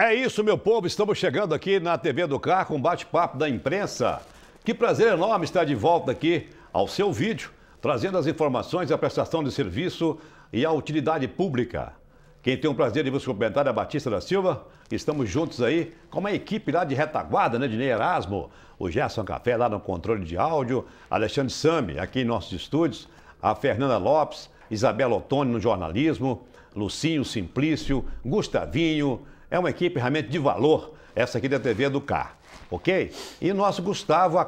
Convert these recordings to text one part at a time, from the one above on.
É isso, meu povo, estamos chegando aqui na TV do Car com bate-papo da imprensa. Que prazer enorme estar de volta aqui ao seu vídeo, trazendo as informações, a prestação de serviço e a utilidade pública. Quem tem o prazer de vos cumprimentar é Batista da Silva. Estamos juntos aí com uma equipe lá de retaguarda, né, de Ney Erasmo, o Gerson Café lá no controle de áudio, Alexandre Sami aqui em nossos estúdios, a Fernanda Lopes, Isabela Ottoni no jornalismo, Lucinho Simplício, Gustavinho. É uma equipe realmente de valor, essa aqui da TV do Car, ok? E o nosso Gustavo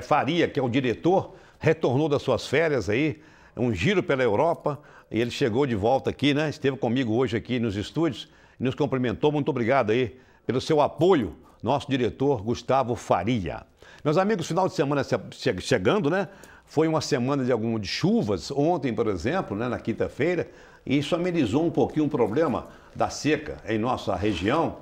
Faria, que é o diretor, retornou das suas férias aí, um giro pela Europa, e ele chegou de volta aqui, né? Esteve comigo hoje aqui nos estúdios e nos cumprimentou. Muito obrigado aí pelo seu apoio, nosso diretor Gustavo Faria. Meus amigos, final de semana chegando, né? Foi uma semana de chuvas, ontem, por exemplo, né, na quinta-feira, e isso amenizou um pouquinho o problema da seca em nossa região,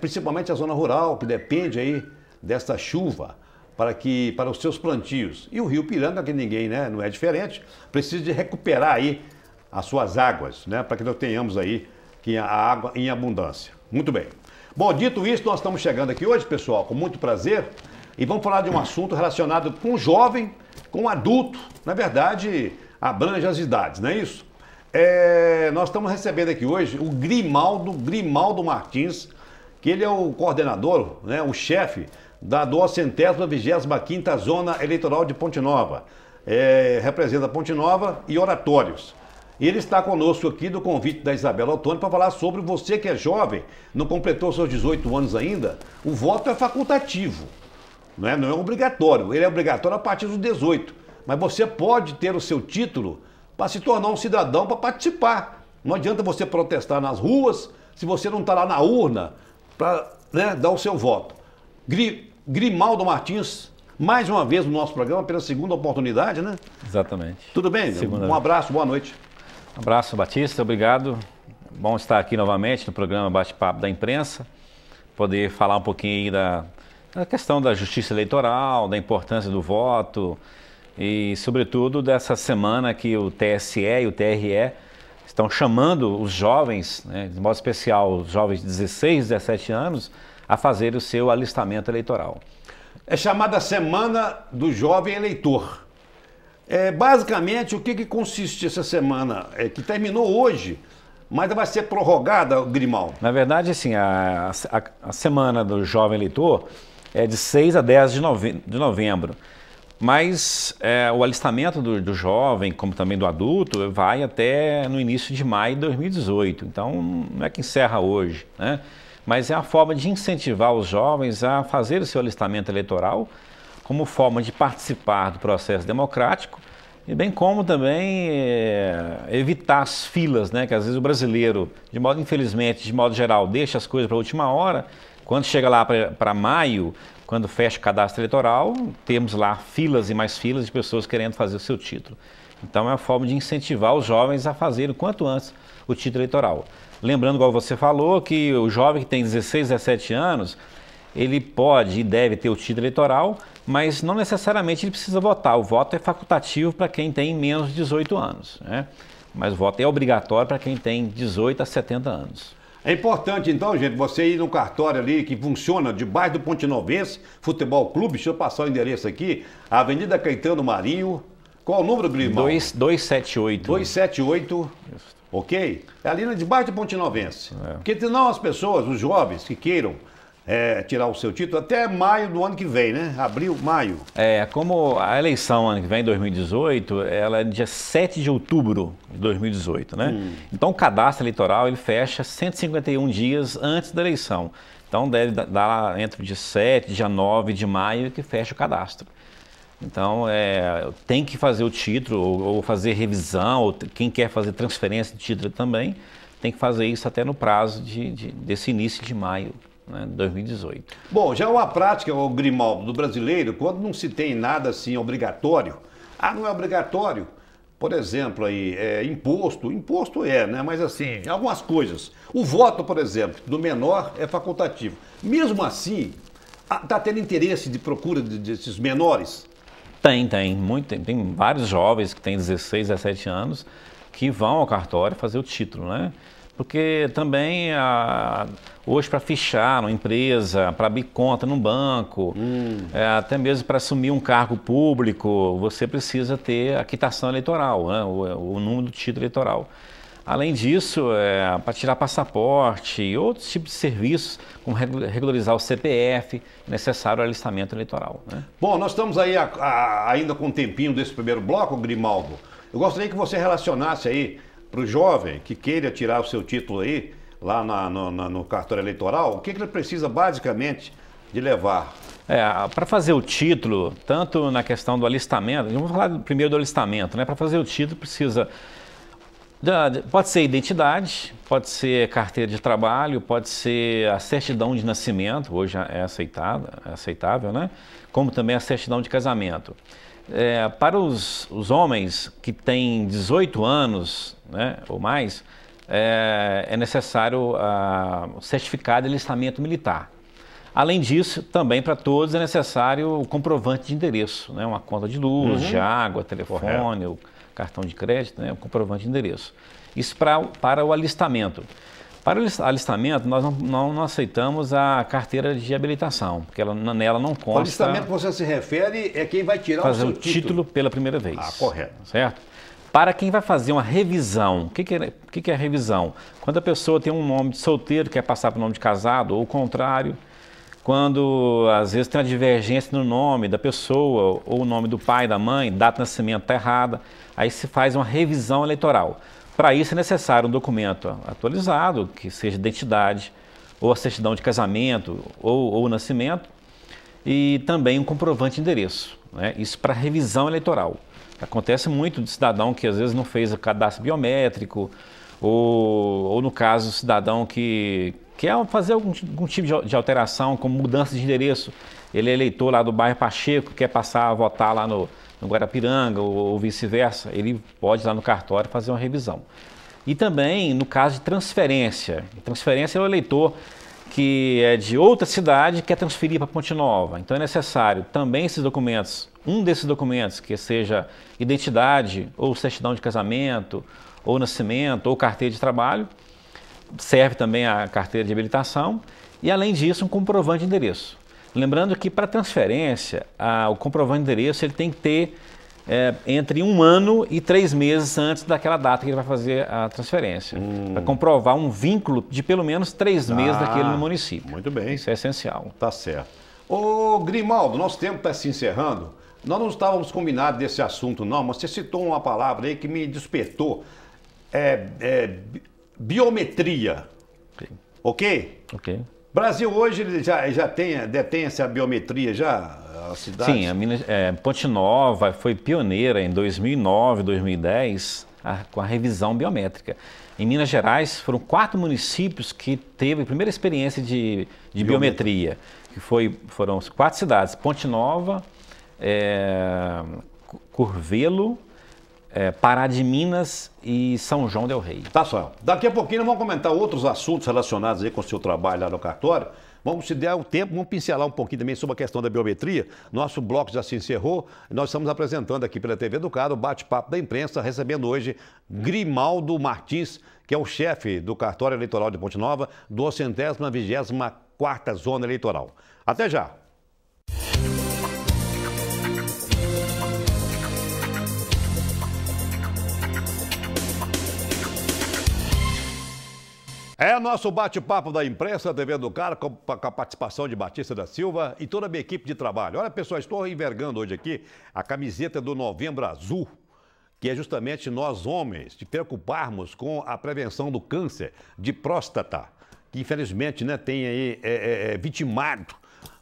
principalmente a zona rural, que depende aí dessa chuva para os seus plantios. E o Rio Piranga, que ninguém, né, não é diferente, precisa de recuperar aí as suas águas, né, para que nós tenhamos aí a água em abundância. Muito bem. Bom, dito isso, nós estamos chegando aqui hoje, pessoal, com muito prazer, e vamos falar de um assunto relacionado com o jovem, com o adulto. Na verdade, abrange as idades, não é isso? Nós estamos recebendo aqui hoje o Grimaldo Martins, que ele é o coordenador, né, o chefe da 225ª Zona Eleitoral de Ponte Nova. Representa Ponte Nova e Oratórios. E ele está conosco aqui do convite da Isabela Ottoni para falar sobre você que é jovem, não completou seus 18 anos ainda, o voto é facultativo, não é obrigatório. Ele é obrigatório a partir dos 18, mas você pode ter o seu título para se tornar um cidadão, para participar. Não adianta você protestar nas ruas se você não está lá na urna para, né, dar o seu voto. Grimaldo Martins, mais uma vez no nosso programa, pela segunda oportunidade, né? Exatamente. Tudo bem? Um abraço, boa noite. Um abraço, Batista, obrigado. Bom estar aqui novamente no programa Bate-Papo da Imprensa, poder falar um pouquinho aí da questão da justiça eleitoral, da importância do voto e, sobretudo, dessa semana que o TSE e o TRE estão chamando os jovens, né, de modo especial os jovens de 16, 17 anos, a fazer o seu alistamento eleitoral. É chamada Semana do Jovem Eleitor. Basicamente, o que consiste essa semana? Que terminou hoje, mas vai ser prorrogada, Grimaldo? Na verdade, assim, a Semana do Jovem Eleitor é de 6 a 10 de novembro. Mas o alistamento do jovem, como também do adulto, vai até no início de maio de 2018. Então, não é que encerra hoje, né? Mas é a forma de incentivar os jovens a fazer o seu alistamento eleitoral como forma de participar do processo democrático e bem como também evitar as filas, né? Que às vezes o brasileiro, infelizmente, de modo geral, deixa as coisas para a última hora. Quando chega lá para maio, quando fecha o cadastro eleitoral, temos lá filas e mais filas de pessoas querendo fazer o seu título. Então é uma forma de incentivar os jovens a fazerem o quanto antes o título eleitoral. Lembrando, igual você falou, que o jovem que tem 16, 17 anos, ele pode e deve ter o título eleitoral, mas não necessariamente ele precisa votar. O voto é facultativo para quem tem menos de 18 anos, né? Mas o voto é obrigatório para quem tem 18 a 70 anos. É importante, então, gente, você ir no cartório ali que funciona debaixo do Ponte Novense Futebol Clube. Deixa eu passar o endereço aqui. Avenida Caetano Marinho. Qual o número, Grimaldo? 278. 278. Isso. Ok? É ali debaixo do Ponte Novense. Porque senão as pessoas, os jovens que queiram tirar o seu título até maio do ano que vem, né? Abril, maio. Como a eleição ano que vem, 2018, ela é dia 7 de outubro de 2018, né? Então o cadastro eleitoral ele fecha 151 dias antes da eleição. Então deve dar entre o dia 7 e dia 9 de maio que fecha o cadastro. Então tem que fazer o título ou fazer revisão, ou quem quer fazer transferência de título também, tem que fazer isso até no prazo desse início de maio. 2018. Bom, já uma prática, o Grimaldo, do brasileiro, quando não se tem nada assim obrigatório, não é obrigatório, por exemplo, aí, imposto né, mas assim, algumas coisas. O voto, por exemplo, do menor é facultativo. Mesmo assim, está tendo interesse de procura desses menores? Tem vários jovens que têm 16, 17 anos que vão ao cartório fazer o título, né? porque também hoje para fichar uma empresa, para abrir conta num banco, até mesmo para assumir um cargo público, você precisa ter a quitação eleitoral, né? o número do título eleitoral. Além disso, para tirar passaporte e outros tipos de serviços, como regularizar o CPF, é necessário o alistamento eleitoral, né? Bom, nós estamos aí ainda com um tempinho desse primeiro bloco, Grimaldo. Eu gostaria que você relacionasse aí para o jovem que queira tirar o seu título aí, lá no cartório eleitoral, o que ele precisa basicamente de levar? Para fazer o título, tanto na questão do alistamento, vamos falar primeiro do alistamento, né? Para fazer o título precisa... Pode ser identidade, pode ser carteira de trabalho, pode ser a certidão de nascimento, hoje é aceitável, né? Como também a certidão de casamento. Para os homens que têm 18 anos, né, ou mais, é necessário o certificado de alistamento militar. Além disso, também para todos é necessário o comprovante de endereço, né? Uma conta de luz, de água, telefone, o cartão de crédito, né? O comprovante de endereço. Isso para o alistamento. Para o alistamento, nós não aceitamos a carteira de habilitação, porque nela não consta... O alistamento que você se refere é quem vai tirar o seu título pela primeira vez. Correto. Certo? Para quem vai fazer uma revisão, o que é revisão? Quando a pessoa tem um nome de solteiro, quer passar para o nome de casado, ou o contrário. Quando, às vezes, tem uma divergência no nome da pessoa, ou o nome do pai, da mãe, data de nascimento está errada, aí se faz uma revisão eleitoral. Para isso é necessário um documento atualizado, que seja identidade, ou a certidão de casamento, ou o nascimento, e também um comprovante de endereço, né? Isso para revisão eleitoral. Acontece muito de cidadão que às vezes não fez o cadastro biométrico, ou no caso, o cidadão que quer fazer algum tipo de alteração, como mudança de endereço. Ele é eleitor lá do bairro Pacheco, quer passar a votar lá no Guarapiranga ou vice-versa, ele pode ir lá no cartório fazer uma revisão. E também no caso de transferência. Transferência é o eleitor que é de outra cidade e quer transferir para Ponte Nova. Então é necessário também esses documentos, um desses documentos, que seja identidade ou certidão de casamento, ou nascimento, ou carteira de trabalho, serve também a carteira de habilitação, e além disso um comprovante de endereço. Lembrando que para transferência, o comprovante de endereço ele tem que ter entre 1 ano e 3 meses antes daquela data que ele vai fazer a transferência, para comprovar um vínculo de pelo menos 3 meses daquele no município. Muito bem. Isso é essencial. Tá certo. Ô Grimaldo, nosso tempo está se encerrando. Nós não estávamos combinados desse assunto não, mas você citou uma palavra aí que me despertou. Biometria. Ok? Ok. Brasil hoje ele já detém essa biometria já, a cidade? Sim, Ponte Nova foi pioneira em 2009, 2010 com a revisão biométrica. Em Minas Gerais foram 4 municípios que teve a primeira experiência de biometria, que foram 4 cidades: Ponte Nova, Curvelo, Pará de Minas e São João del Rei. Tá só. Daqui a pouquinho nós vamos comentar outros assuntos relacionados aí com o seu trabalho lá no cartório. Vamos, se der o tempo, vamos pincelar um pouquinho também sobre a questão da biometria. Nosso bloco já se encerrou. Nós estamos apresentando aqui pela TV Educado o bate-papo da imprensa, recebendo hoje Grimaldo Martins, que é o chefe do cartório eleitoral de Ponte Nova, do 224ª Zona Eleitoral. Até já! É nosso bate-papo da imprensa, TV Educado, com a participação de Batista da Silva e toda a minha equipe de trabalho. Olha, pessoal, estou envergando hoje aqui a camiseta do Novembro Azul, que é justamente nós homens de preocuparmos com a prevenção do câncer de próstata, que infelizmente, né, tem aí vitimado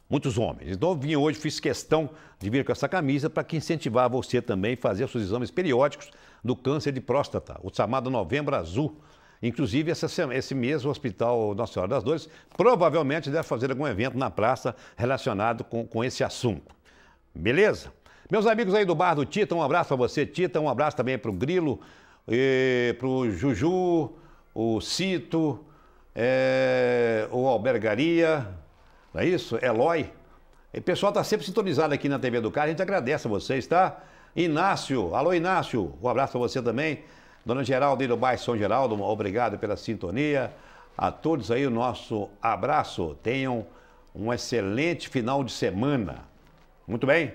muitos homens. Então eu vim hoje, fiz questão de vir com essa camisa para que incentivar você também a fazer os seus exames periódicos do câncer de próstata, o chamado Novembro Azul. Inclusive, esse mês, o Hospital Nossa Senhora das Dores provavelmente deve fazer algum evento na praça relacionado com esse assunto. Beleza? Meus amigos aí do Bar do Tita, um abraço para você, Tita. Um abraço também para o Grilo, para o Juju, o Cito, o Albergaria, não é isso? Eloy. O pessoal está sempre sintonizado aqui na TV Educado. A gente agradece a vocês, tá? Inácio, alô Inácio, um abraço para você também. Dona Geralda do bairro São Geraldo, obrigado pela sintonia. A todos aí o nosso abraço. Tenham um excelente final de semana. Muito bem?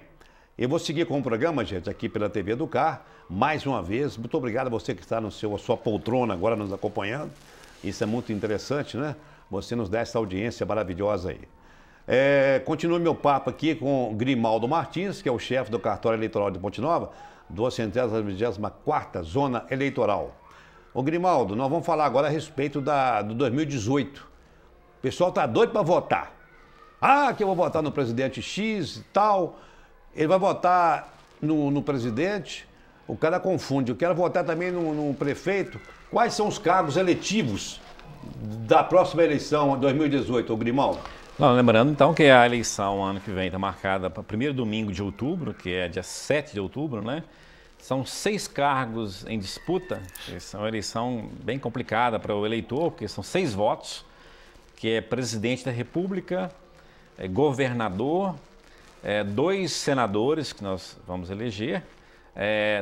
Eu vou seguir com o programa, gente, aqui pela TV Educar. Mais uma vez, muito obrigado a você que está a sua poltrona agora nos acompanhando. Isso é muito interessante, né? Você nos dá essa audiência maravilhosa aí. Continue meu papo aqui com o Grimaldo Martins, que é o chefe do cartório eleitoral de Ponte Nova, 224ª Zona Eleitoral. Ô Grimaldo, nós vamos falar agora a respeito do 2018. O pessoal tá doido para votar. Ah, que eu vou votar no presidente X e tal. Ele vai votar no presidente. O cara confunde. Eu quero votar também no prefeito. Quais são os cargos eletivos da próxima eleição, 2018, ô Grimaldo? Não, lembrando então que a eleição ano que vem está marcada para o primeiro domingo de outubro, que é dia 7 de outubro, né? São 6 cargos em disputa. Essa é uma eleição bem complicada para o eleitor, porque são 6 votos, que é presidente da República, governador, 2 senadores que nós vamos eleger,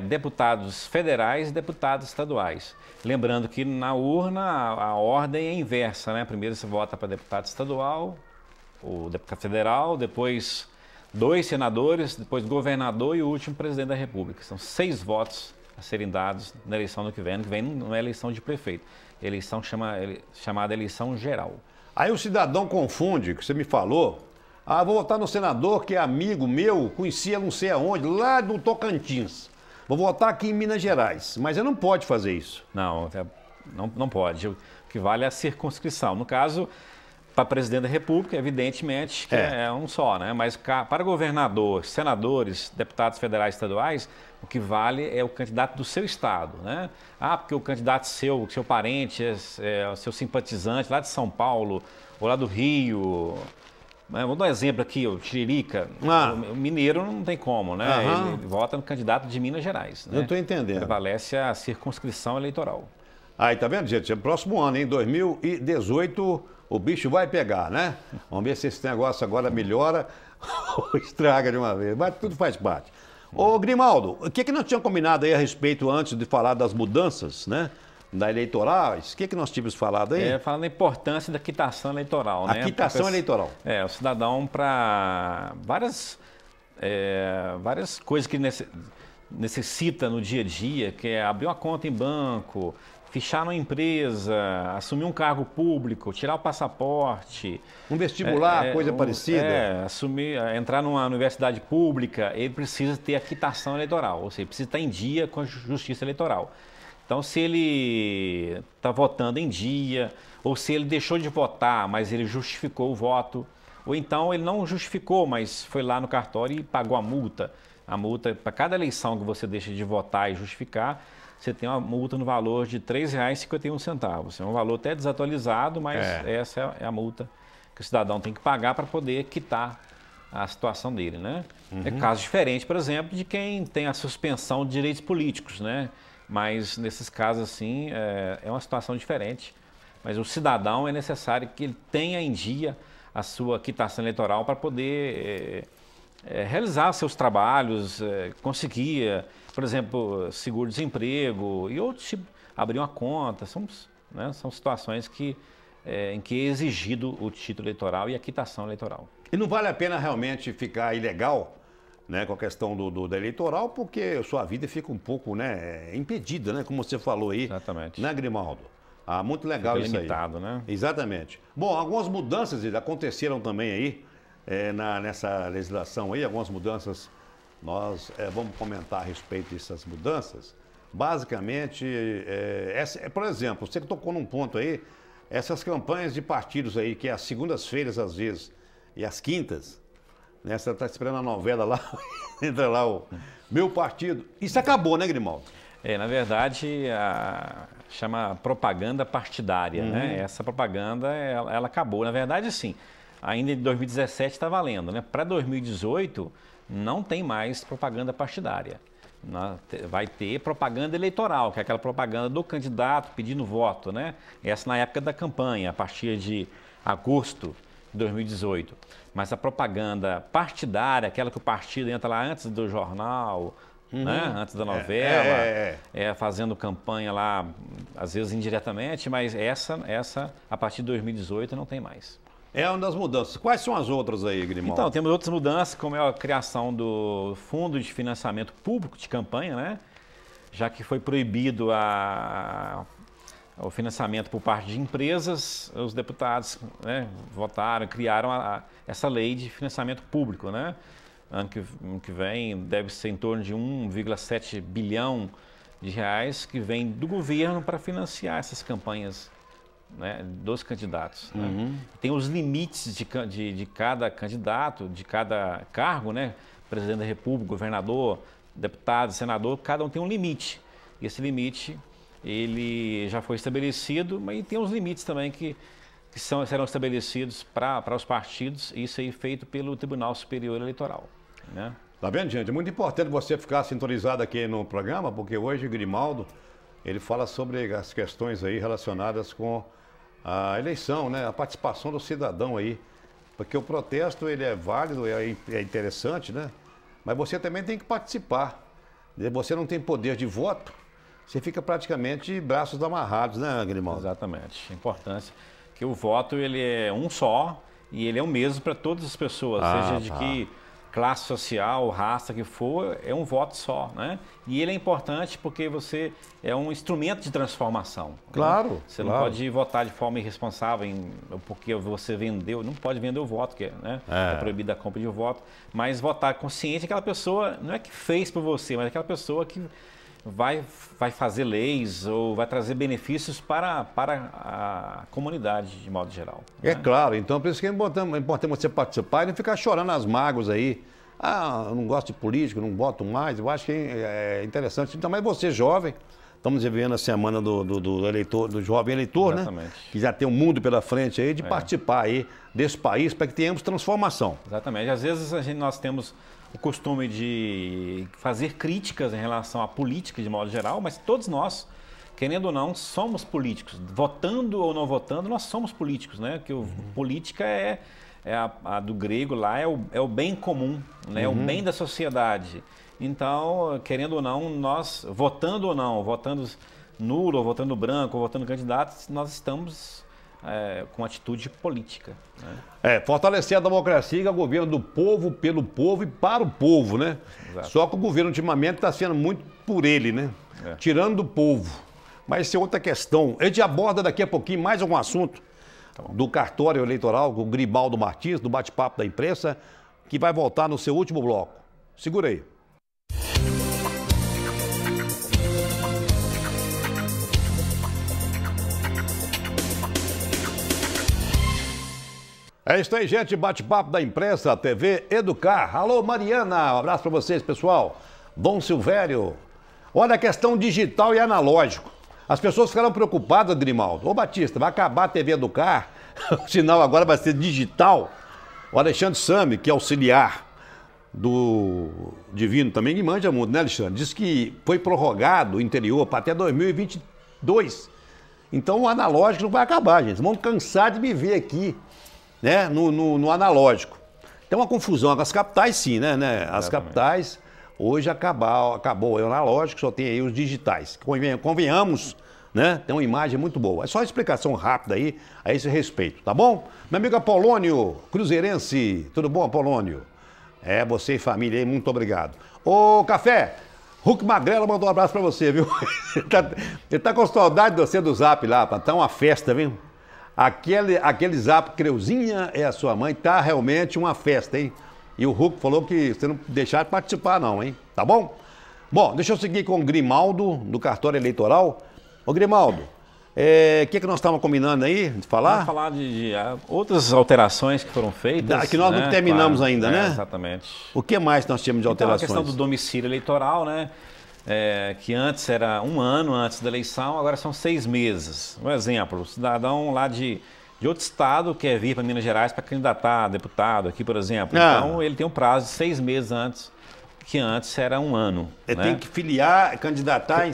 deputados federais e deputados estaduais. Lembrando que na urna a ordem é inversa, né? Primeiro você vota para deputado estadual, o deputado federal, depois 2 senadores, depois governador e o último presidente da República. São 6 votos a serem dados na eleição do que vem. Ano que vem não é eleição de prefeito, é eleição chamada eleição geral. Aí o cidadão confunde, que você me falou, vou votar no senador que é amigo meu, conhecia não sei aonde, lá do Tocantins. Vou votar aqui em Minas Gerais, mas ele não pode fazer isso. Não pode. O que vale é a circunscrição. No caso, para presidente da República, evidentemente que é um só, né? Mas para governador, senadores, deputados federais e estaduais, o que vale é o candidato do seu estado, né? Porque o candidato seu parente, o seu simpatizante lá de São Paulo ou lá do Rio. Vou dar um exemplo aqui, o Tiririca, o mineiro não tem como, né? Ele vota no candidato de Minas Gerais. Né? Eu estou entendendo. Prevalece a circunscrição eleitoral. Aí, tá vendo, gente? Próximo ano, em 2018, o bicho vai pegar, né? Vamos ver se esse negócio agora melhora ou estraga de uma vez. Mas tudo faz parte. Ô, Grimaldo, o que nós tínhamos combinado aí a respeito antes de falar das mudanças, né? Da eleitorais, o que nós tínhamos falado aí? Falando da importância da quitação eleitoral, né? A quitação eleitoral. O cidadão para várias coisas que necessita no dia a dia, que é abrir uma conta em banco, fichar numa empresa, assumir um cargo público, tirar o passaporte. Um vestibular, coisa parecida. Entrar numa universidade pública, ele precisa ter a quitação eleitoral, ou seja, precisa estar em dia com a justiça eleitoral. Então, se ele está votando em dia, ou se ele deixou de votar, mas ele justificou o voto, ou então ele não justificou, mas foi lá no cartório e pagou a multa. A multa, para cada eleição que você deixa de votar e justificar, você tem uma multa no valor de R$ 3,51. É um valor até desatualizado, mas essa é a multa que o cidadão tem que pagar para poder quitar a situação dele, né? É caso diferente, por exemplo, de quem tem a suspensão de direitos políticos, né? Mas nesses casos, assim, é uma situação diferente. Mas o cidadão é necessário que ele tenha em dia a sua quitação eleitoral para poder realizar seus trabalhos, conseguir, por exemplo, seguro-desemprego e outros tipos, abrir uma conta. São situações em que é exigido o título eleitoral e a quitação eleitoral. E não vale a pena realmente ficar ilegal, né, com a questão da eleitoral, porque a sua vida fica um pouco, né, impedida, né, como você falou aí. Exatamente. Né, Grimaldo? Muito legal fica isso limitado, aí. Né? Exatamente. Bom, algumas mudanças aconteceram também aí, nessa legislação aí, algumas mudanças, nós vamos comentar a respeito dessas mudanças. Basicamente, por exemplo, você que tocou num ponto aí, essas campanhas de partidos aí, que é às segundas-feiras às vezes, e às quintas, né? Você está esperando a novela lá, entra lá o Meu Partido. Isso acabou, né, Grimaldo? Na verdade, chama propaganda partidária, né? Essa propaganda, ela acabou. Na verdade, sim, ainda em 2017 está valendo, né? Para 2018, não tem mais propaganda partidária. Vai ter propaganda eleitoral, que é aquela propaganda do candidato pedindo voto, né? Essa na época da campanha, a partir de agosto de 2018. Mas a propaganda partidária, aquela que o partido entra lá antes do jornal, né? Antes da novela, fazendo campanha lá, às vezes indiretamente, mas essa a partir de 2018 não tem mais. É uma das mudanças. Quais são as outras aí, Grimaldo? Então, temos outras mudanças, como é a criação do Fundo de Financiamento Público de Campanha, né? Já que foi proibido o financiamento por parte de empresas, os deputados, né, votaram, criaram essa lei de financiamento público, né? Ano que vem deve ser em torno de 1,7 bilhão de reais que vem do governo para financiar essas campanhas, né, dos candidatos. Né? Tem os limites de cada candidato, de cada cargo, né? Presidente da República, governador, deputado, senador, cada um tem um limite. E esse limite ele já foi estabelecido, mas tem os limites também que serão estabelecidos para os partidos, e isso aí feito pelo Tribunal Superior Eleitoral. Né? Tá vendo, gente? É muito importante você ficar sintonizado aqui no programa, porque hoje o Grimaldo, ele fala sobre as questões aí relacionadas com a eleição, né? A participação do cidadão aí. Porque o protesto, ele é válido, é interessante, né? Mas você também tem que participar. Você não tem poder de voto, você fica praticamente braços amarrados, né, Grimaldo? Exatamente. A importância que o voto, ele é um só e ele é o mesmo para todas as pessoas, seja de que classe social, raça que for, é um voto só, né? E ele é importante porque você é um instrumento de transformação. Claro. Né? Você não pode votar de forma irresponsável porque você vendeu, não pode vender o voto, que é proibida a compra de voto, mas votar consciente, aquela pessoa não é que fez por você, mas aquela pessoa que vai fazer leis ou vai trazer benefícios para a comunidade de modo geral. É claro, então por isso que é importante você participar e não ficar chorando as mágoas aí. Ah, eu não gosto de político, não voto mais. Eu acho que é interessante. Então, mas você jovem, estamos vivendo a semana do eleitor, do jovem eleitor, exatamente, né? Que já tem um mundo pela frente aí, de participar aí desse país para que tenhamos transformação. Exatamente. Às vezes nós temos o costume de fazer críticas em relação à política de modo geral, mas todos nós, querendo ou não, somos políticos. Votando ou não votando, nós somos políticos, né? Que política a do grego lá, é o bem comum, né? É o bem da sociedade. Então, querendo ou não, nós, votando ou não, votando nulo, ou votando branco, ou votando candidato, nós estamos com atitude política. Né? Fortalecer a democracia, que é o governo do povo, pelo povo e para o povo, né? Exato. Só que o governo ultimamente está sendo muito por ele, né? Tirando do povo. Mas isso é outra questão. A gente aborda daqui a pouquinho mais algum assunto do cartório eleitoral, com o Grimaldo Martins, do bate-papo da imprensa, que vai voltar no seu último bloco. Segura aí. É isso aí, gente. Bate-papo da imprensa, TV Educar. Alô, Mariana. Um abraço para vocês, pessoal. Dom Silvério. Olha a questão digital e analógico. As pessoas ficaram preocupadas, Grimaldo. Ô, Batista, vai acabar a TV Educar? O sinal agora vai ser digital. O Alexandre Sami, que é auxiliar do Divino também, que manja muito, né, Alexandre? Diz que foi prorrogado o interior para até 2022. Então o analógico não vai acabar, gente. Vamos cansar de viver aqui, né, no analógico. Tem uma confusão. As capitais, sim, né? As capitais, hoje acabou o analógico, só tem aí os digitais. Convenhamos, né? Tem uma imagem muito boa. É só uma explicação rápida aí a esse respeito, tá bom? Meu amigo Apolônio, cruzeirense, tudo bom, Apolônio? Você e família aí, muito obrigado. Ô, Café, Hulk Magrela mandou um abraço pra você, viu? Ele tá com saudade de você do Zap lá, tá uma festa, viu? Aquele Zap, Creuzinha é a sua mãe, tá realmente uma festa, hein? E o Hulk falou que você não deixar de participar não, hein? Tá bom? Bom, deixa eu seguir com o Grimaldo, do cartório eleitoral. Ô, Grimaldo, o que nós estávamos combinando aí de falar? Vamos falar de outras alterações que foram feitas. Que nós não terminamos ainda, né? Exatamente. O que mais nós tínhamos de alterações? Então, a questão do domicílio eleitoral, né? Que antes era 1 ano antes da eleição, agora são 6 meses. Um exemplo, o cidadão lá de outro estado quer vir para Minas Gerais para candidatar a deputado aqui, por exemplo. Então, ele tem um prazo de 6 meses antes, que antes era 1 ano. Ele tem que filiar, candidatar?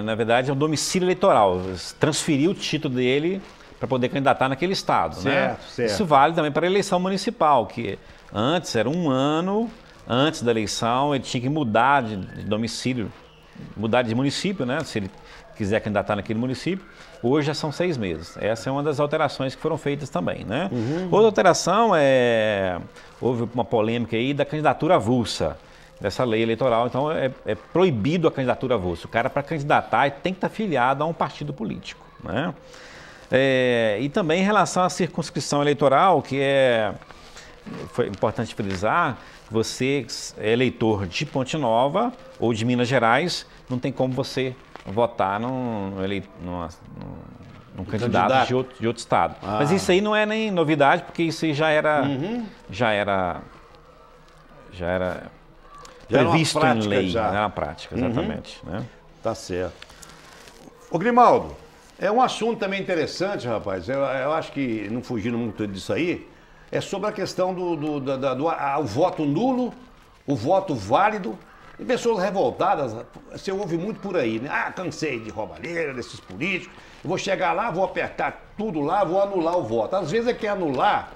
Na verdade é um domicílio eleitoral, transferir o título dele para poder candidatar naquele estado. Certo, né? certo. Isso vale também para a eleição municipal, que antes era 1 ano antes da eleição, ele tinha que mudar de domicílio, mudar de município, né? Se ele quiser candidatar naquele município. Hoje já são 6 meses. Essa é uma das alterações que foram feitas também, né? Outra alteração houve uma polêmica aí da candidatura avulsa, dessa lei eleitoral. Então é proibido a candidatura avulsa. O cara, para candidatar, tem que estar filiado a um partido político, né? E também em relação à circunscrição eleitoral, que foi importante frisar, você é eleitor de Ponte Nova ou de Minas Gerais, não tem como você votar num candidato de outro estado. Mas isso aí não é nem novidade, porque isso aí já era previsto em lei, já era prática, exatamente. Né? Tá certo. Ô Grimaldo, é um assunto também interessante, rapaz, eu acho que, não fugindo muito disso aí, é sobre a questão do voto nulo, o voto válido. E pessoas revoltadas, você ouve muito por aí, né? Ah, cansei de roubalheira, desses políticos, eu vou chegar lá, vou apertar tudo lá, vou anular o voto. Às vezes é quer anular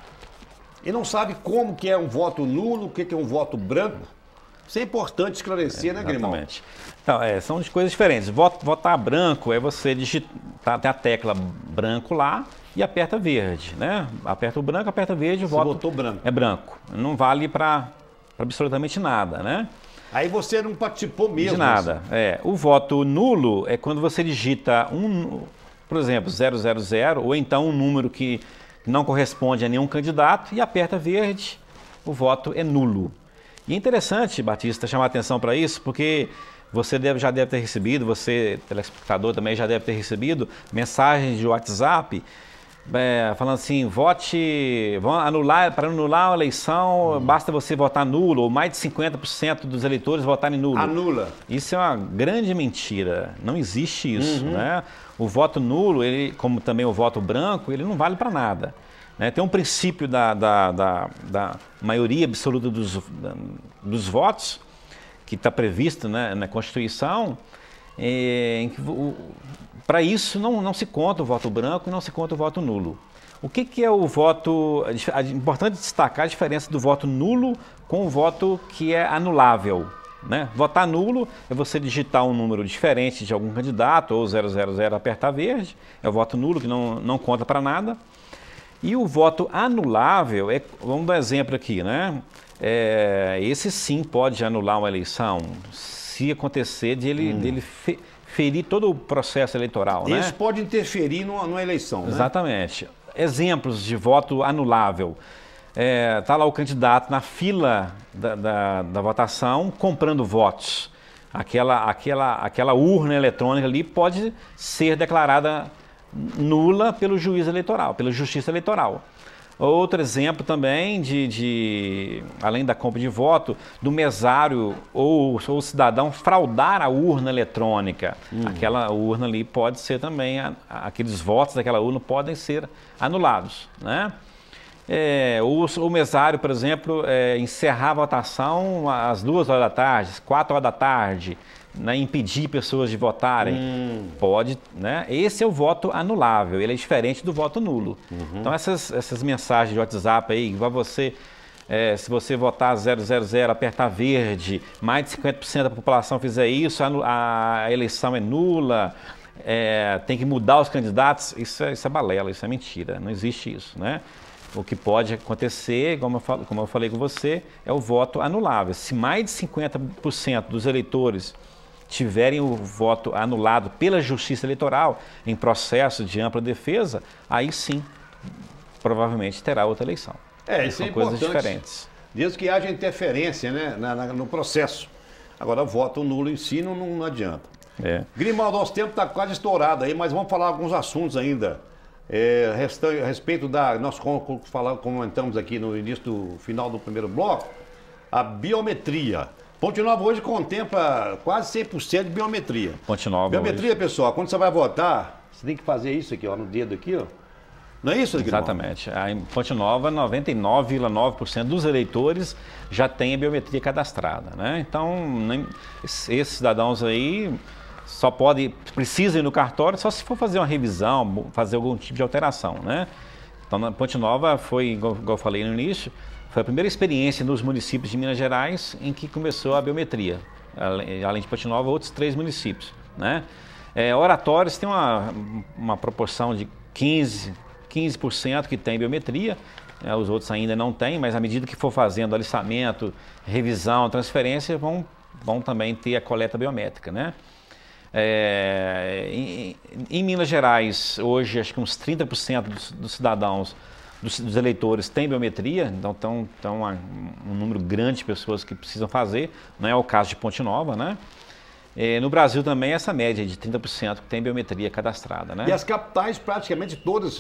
e não sabe como que é um voto nulo, o que é um voto branco. Isso é importante esclarecer, né, Grimaldo? Exatamente. Então, são de coisas diferentes. Votar branco é você digitar, tem a tecla branco lá e aperta verde, né? Aperta o branco, aperta verde, o voto votou branco. É branco. Não vale para absolutamente nada, né? Aí você não participou mesmo. De nada. Assim. O voto nulo é quando você digita por exemplo, 000, ou então um número que não corresponde a nenhum candidato e aperta verde, o voto é nulo. E é interessante, Batista, chamar atenção para isso, porque você já deve ter recebido, você, telespectador, também já deve ter recebido mensagens de WhatsApp falando assim, para anular a eleição, basta você votar nulo, ou mais de 50% dos eleitores votarem nulo. Anula. Isso é uma grande mentira, não existe isso, né? O voto nulo, como também o voto branco, ele não vale para nada. Né? Tem um princípio da maioria absoluta dos votos, que está previsto, né, na Constituição, em que para isso não se conta o voto branco e não se conta o voto nulo. O que é o voto... É importante destacar a diferença do voto nulo com o voto que é anulável. Né? Votar nulo é você digitar um número diferente de algum candidato, ou 000, apertar verde, é o voto nulo que não conta para nada. E o voto anulável, vamos dar um exemplo aqui, né? Esse sim pode anular uma eleição, se acontecer dele ferir todo o processo eleitoral. Isso, né? Pode interferir numa eleição, né? Exatamente. Exemplos de voto anulável. Está lá o candidato na fila da votação comprando votos. Aquela urna eletrônica ali pode ser declarada nula pelo juiz eleitoral, pela justiça eleitoral. Outro exemplo também além da compra de voto, do mesário ou o cidadão fraudar a urna eletrônica. Aquela urna ali pode ser também, aqueles votos daquela urna podem ser anulados, né? O mesário, por exemplo, encerrar a votação às 2 horas da tarde, 4 horas da tarde, né, impedir pessoas de votarem, pode, né? Esse é o voto anulável, ele é diferente do voto nulo. Então essas mensagens de WhatsApp aí, igual se você votar 000, apertar verde, mais de 50% da população fizer isso, a eleição é nula, tem que mudar os candidatos, isso é balela, isso é mentira, não existe isso, né? O que pode acontecer, como eu falei com você, é o voto anulável. Se mais de 50% dos eleitores tiverem o voto anulado pela Justiça Eleitoral em processo de ampla defesa, aí sim, provavelmente terá outra eleição. Isso são é coisas importante, diferentes. Desde que haja interferência, né, no processo. Agora, voto nulo em si não adianta. Grimaldo, nosso tempo está quase estourado aí, mas vamos falar alguns assuntos ainda. A respeito nós comentamos aqui no início do final do primeiro bloco, a biometria. Ponte Nova hoje contempla quase 100% de biometria. Ponte Nova biometria, hoje. Pessoal, quando você vai votar, você tem que fazer isso aqui, ó, no dedo aqui, ó. Não é isso, Grimaldo? Exatamente. Em Ponte Nova, 99,9% dos eleitores já têm a biometria cadastrada, né? Então, esses cidadãos aí precisam ir no cartório só se for fazer uma revisão, fazer algum tipo de alteração, né? Então, na Ponte Nova foi, igual eu falei no início, Foi a primeira experiência nos municípios de Minas Gerais em que começou a biometria. Além de Ponte Nova, outros 3 municípios, né? Oratórios tem uma proporção de 15% que tem biometria, os outros ainda não têm, mas à medida que for fazendo alistamento, revisão, transferência, vão também ter a coleta biométrica, né? Em Minas Gerais, hoje, acho que uns 30% dos cidadãos, dos eleitores têm biometria, então um número grande de pessoas que precisam fazer, não é o caso de Ponte Nova, né? No Brasil também essa média de 30% que tem biometria cadastrada, né? E as capitais praticamente todas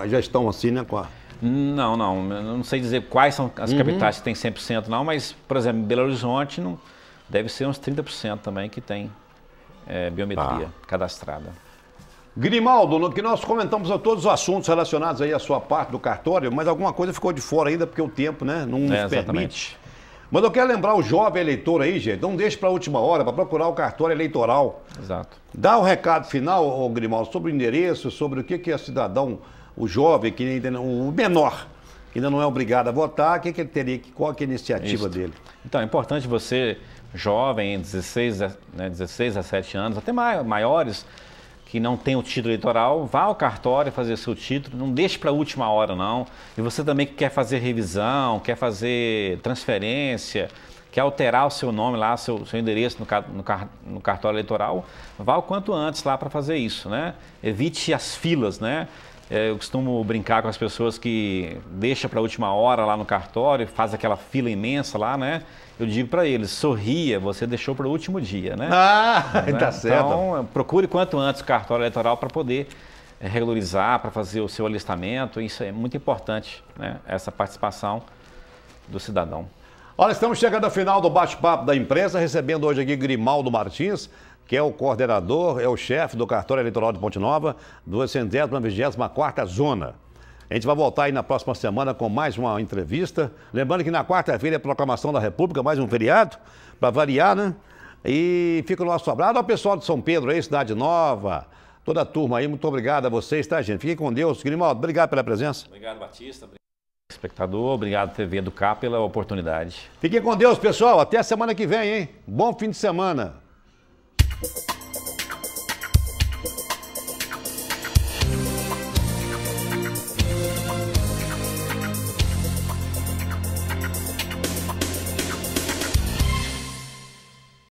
já estão assim, né? Não sei dizer quais são as capitais que têm 100% não, mas, por exemplo, em Belo Horizonte deve ser uns 30% também que tem biometria cadastrada. Grimaldo, no que nós comentamos todos os assuntos relacionados aí à sua parte do cartório, mas alguma coisa ficou de fora ainda porque o tempo, né, não nos permite. Mas eu quero lembrar o jovem eleitor aí, gente, não deixe para a última hora para procurar o cartório eleitoral. Exato. Dá o recado final, Grimaldo, sobre o endereço, sobre o que é cidadão, o jovem, que ainda não, o menor, que ainda não é obrigado a votar, o que ele teria, qual que é a iniciativa dele? Então, é importante você, jovem, 16 a 17 anos, até maiores, que não tem o título eleitoral, vá ao cartório fazer seu título, não deixe para a última hora não. E você também que quer fazer revisão, quer fazer transferência, quer alterar o seu nome lá, seu endereço no cartório eleitoral, vá o quanto antes lá para fazer isso, né? Evite as filas, né? Eu costumo brincar com as pessoas que deixam para a última hora lá no cartório, faz aquela fila imensa lá, né? Eu digo para eles, sorria, você deixou para o último dia, né? Tá certo. Então, procure quanto antes o cartório eleitoral para poder regularizar, para fazer o seu alistamento. Isso é muito importante, né? Essa participação do cidadão. Olha, estamos chegando ao final do bate-papo da imprensa, recebendo hoje aqui Grimaldo Martins, que é o coordenador, é o chefe do cartório eleitoral de Ponte Nova, 224ª Zona. A gente vai voltar aí na próxima semana com mais uma entrevista. Lembrando que na quarta-feira é a proclamação da República, mais um feriado, para variar, né? E fica o nosso abraço ao pessoal de São Pedro aí, Cidade Nova, toda a turma aí. Muito obrigado a vocês, tá, gente? Fiquem com Deus. Grimaldo, obrigado pela presença. Obrigado, Batista. Obrigado, espectador. Obrigado, TV Educar, pela oportunidade. Fiquem com Deus, pessoal. Até a semana que vem, hein? Bom fim de semana.